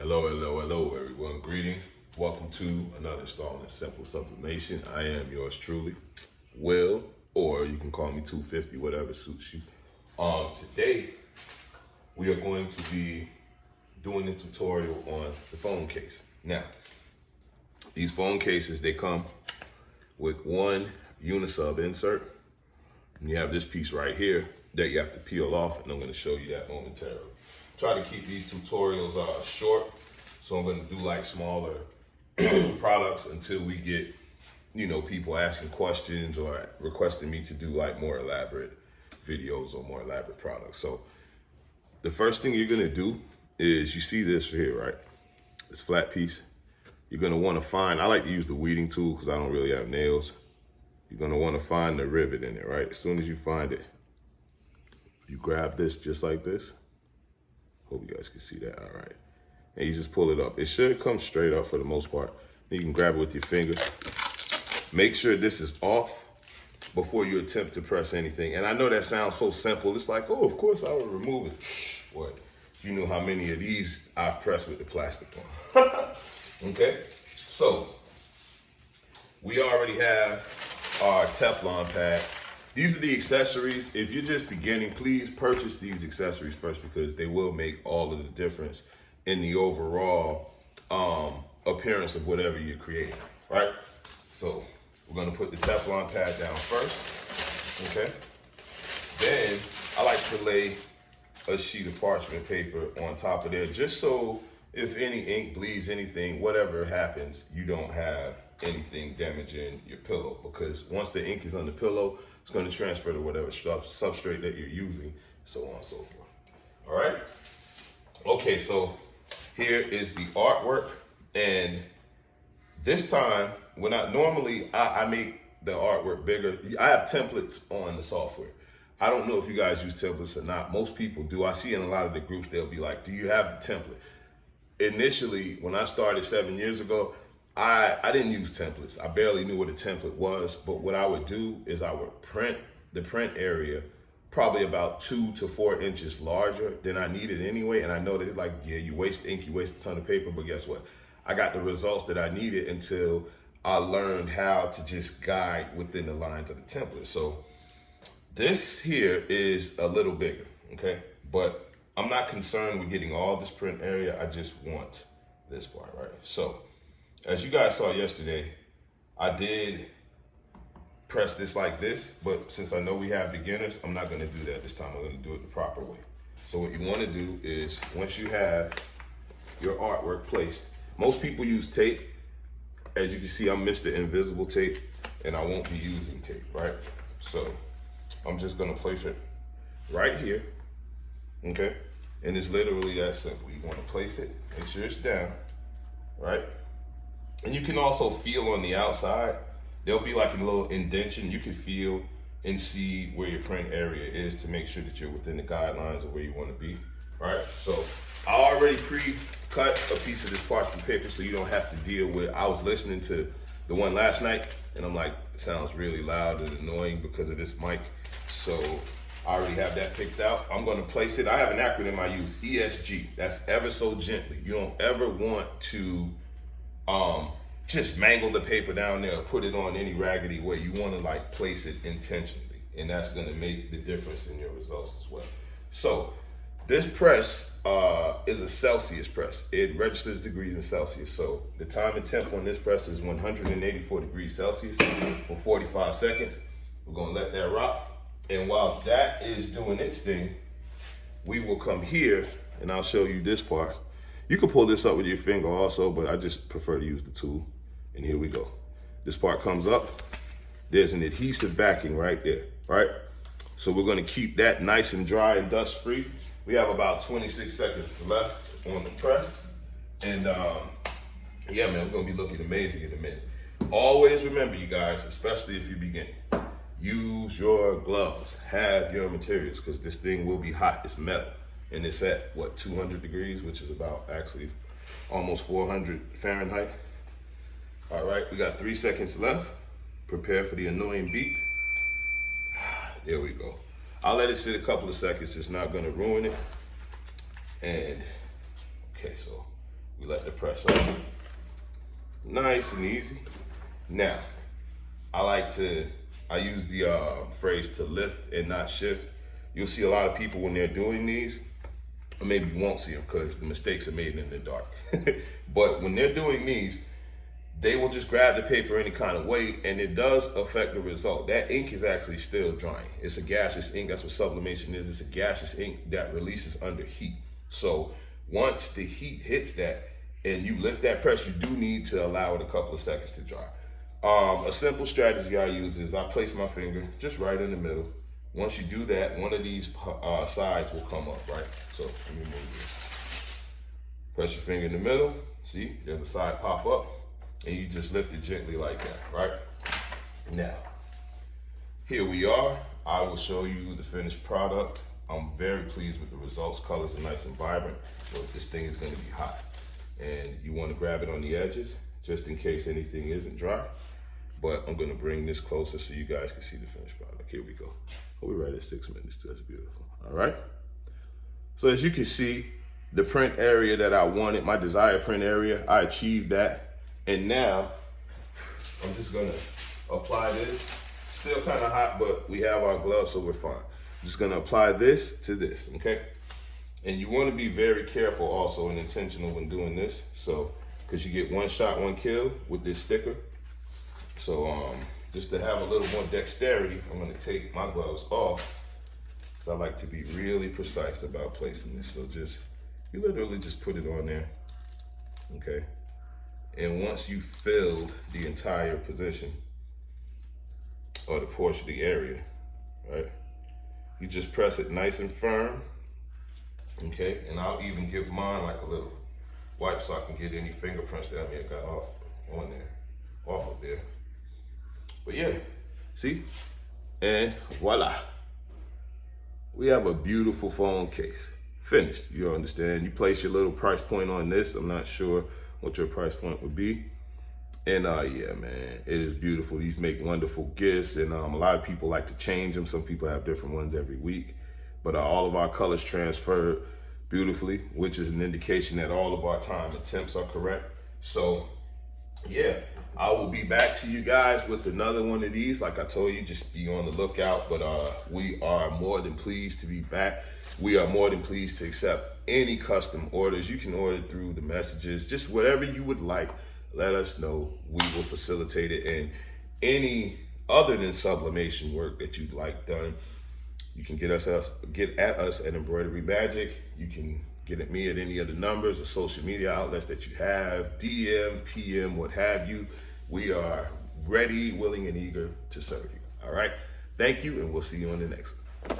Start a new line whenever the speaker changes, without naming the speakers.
Hello, hello, hello, everyone. Greetings. Welcome to another installment of Simple Sublimation. I am yours truly, Will, or you can call me 250, whatever suits you. Today, we are going to be doing a tutorial on the phone case. Now, these phone cases, they come with one unisub insert. And you have this piece right here that you have to peel off, and I'm going to show you that momentarily. Try to keep these tutorials short, so I'm going to do like smaller products until we get, people asking questions or requesting me to do like more elaborate videos or more elaborate products. So the first thing you're going to do is, you see this here, right? This flat piece. You're going to want to find, I like to use the weeding tool because I don't really have nails. You're going to want to find the rivet in it, right? As soon as you find it, you grab this just like this. Hope you guys can see that, all right. And you just pull it up. It should come straight up for the most part. You can grab it with your fingers. Make sure this is off before you attempt to press anything. And I know that sounds so simple. It's like, oh, of course I would remove it. What? You know how many of these I've pressed with the plastic on. Okay, so we already have our Teflon pad. These are the accessories. If you're just beginning, please purchase these accessories first because they will make all of the difference in the overall appearance of whatever you're creating, right? So we're gonna put the Teflon pad down first, okay? Then I like to lay a sheet of parchment paper on top of there just so if any ink bleeds, anything, whatever happens, you don't have anything damaging your pillow, because once the ink is on the pillow, it's going to transfer to whatever substrate that you're using, so on and so forth. All right? Okay, so here is the artwork, and this time, normally I make the artwork bigger. I have templates on the software. I don't know if you guys use templates or not. Most people do. I see in a lot of the groups, they'll be like, do you have the template? Initially, when I started 7 years ago, I didn't use templates. I barely knew what a template was, but what I would do is I would print the print area probably about 2 to 4 inches larger than I needed anyway. And I know that like, yeah, you waste ink, you waste a ton of paper, but guess what? I got the results that I needed until I learned how to just guide within the lines of the template. So this here is a little bigger, okay? But I'm not concerned with getting all this print area. I just want this part, right? So as you guys saw yesterday, I did press this like this, but since I know we have beginners, I'm not gonna do that this time. I'm gonna do it the proper way. So what you wanna do is, once you have your artwork placed, most people use tape. As you can see, I'm Mr. Invisible Tape, and I won't be using tape, right? So I'm just gonna place it right here, okay? And it's literally that simple. You wanna place it, make sure it's down, right? And you can also feel on the outside, there'll be like a little indentation. You can feel and see where your print area is to make sure that you're within the guidelines of where you want to be, right? So I already pre-cut a piece of this parchment paper so you don't have to deal with, I was listening to the one last night and I'm like, it sounds really loud and annoying because of this mic. So I already have that picked out. I'm gonna place it. I have an acronym I use, ESG. That's ever so gently. You don't ever want to just mangle the paper down there or put it on any raggedy way. You want to like place it intentionally, and that's going to make the difference in your results as well. So this press is a Celsius press. It registers degrees in Celsius. So the time and temp on this press is 184 degrees Celsius for 45 seconds. We're going to let that rock. And while that is doing its thing, we will come here and I'll show you this part. You can pull this up with your finger also, but I just prefer to use the tool. And here we go. This part comes up. There's an adhesive backing right there, right? So we're gonna keep that nice and dry and dust free. We have about 26 seconds left on the press. And yeah, man, we're gonna be looking amazing in a minute. Always remember, you guys, especially if you're beginning, use your gloves, have your materials, because this thing will be hot, it's metal. And it's at, what, 200 degrees, which is about actually almost 400 Fahrenheit. All right, we got 3 seconds left. Prepare for the annoying beep. There we go. I'll let it sit a couple of seconds. It's not gonna ruin it. And, okay, so We let the press up. Nice and easy. Now, I use the phrase to lift and not shift. You'll see a lot of people when they're doing these, or maybe you won't see them because the mistakes are made in the dark. But when they're doing these, they will just grab the paper any kind of way, and it does affect the result. That ink is actually still drying. It's a gaseous ink. That's what sublimation is. It's a gaseous ink that releases under heat. So once the heat hits that and you lift that press, you do need to allow it a couple of seconds to dry. A simple strategy I use is I place my finger just right in the middle. Once you do that, one of these sides will come up, right? So let me move this. Press your finger in the middle. See, there's a side pop up. And you just lift it gently like that, right? Now, here we are. I will show you the finished product. I'm very pleased with the results. Colors are nice and vibrant, but this thing is gonna be hot. And you wanna grab it on the edges, just in case anything isn't dry. But I'm gonna bring this closer so you guys can see the finished product. Here we go. We're right at 6 minutes too, that's beautiful, all right? So as you can see, the print area that I wanted, my desired print area, I achieved that. And now, I'm just gonna apply this. Still kind of hot, but we have our gloves, so we're fine. I'm just gonna apply this to this, okay? And you wanna be very careful also and intentional when doing this. So, cause you get one shot, one kill with this sticker. So just to have a little more dexterity, I'm gonna take my gloves off, cause I like to be really precise about placing this. So you literally just put it on there, okay? And once you filled the entire position or the portion of the area, right? You just press it nice and firm, okay? And I'll even give mine like a little wipe so I can get any fingerprints that I may have got off of there. But yeah, see? And voila. We have a beautiful phone case. Finished, you understand? You place your little price point on this. I'm not sure what your price point would be. And yeah, man, it is beautiful. These make wonderful gifts, and a lot of people like to change them. Some people have different ones every week, but all of our colors transfer beautifully, which is an indication that all of our time and temps are correct. So yeah, I will be back to you guys with another one of these. Like I told you, just be on the lookout. But we are more than pleased to be back. We are more than pleased to accept any custom orders. You can order through the messages, just whatever you would like. Let us know. We will facilitate it. And any other than sublimation work that you'd like done, you can get at us at Embroidery Magic. You can get at me at any of the numbers or social media outlets that you have, DM, PM, what have you. We are ready, willing, and eager to serve you. All right. Thank you, and we'll see you on the next one.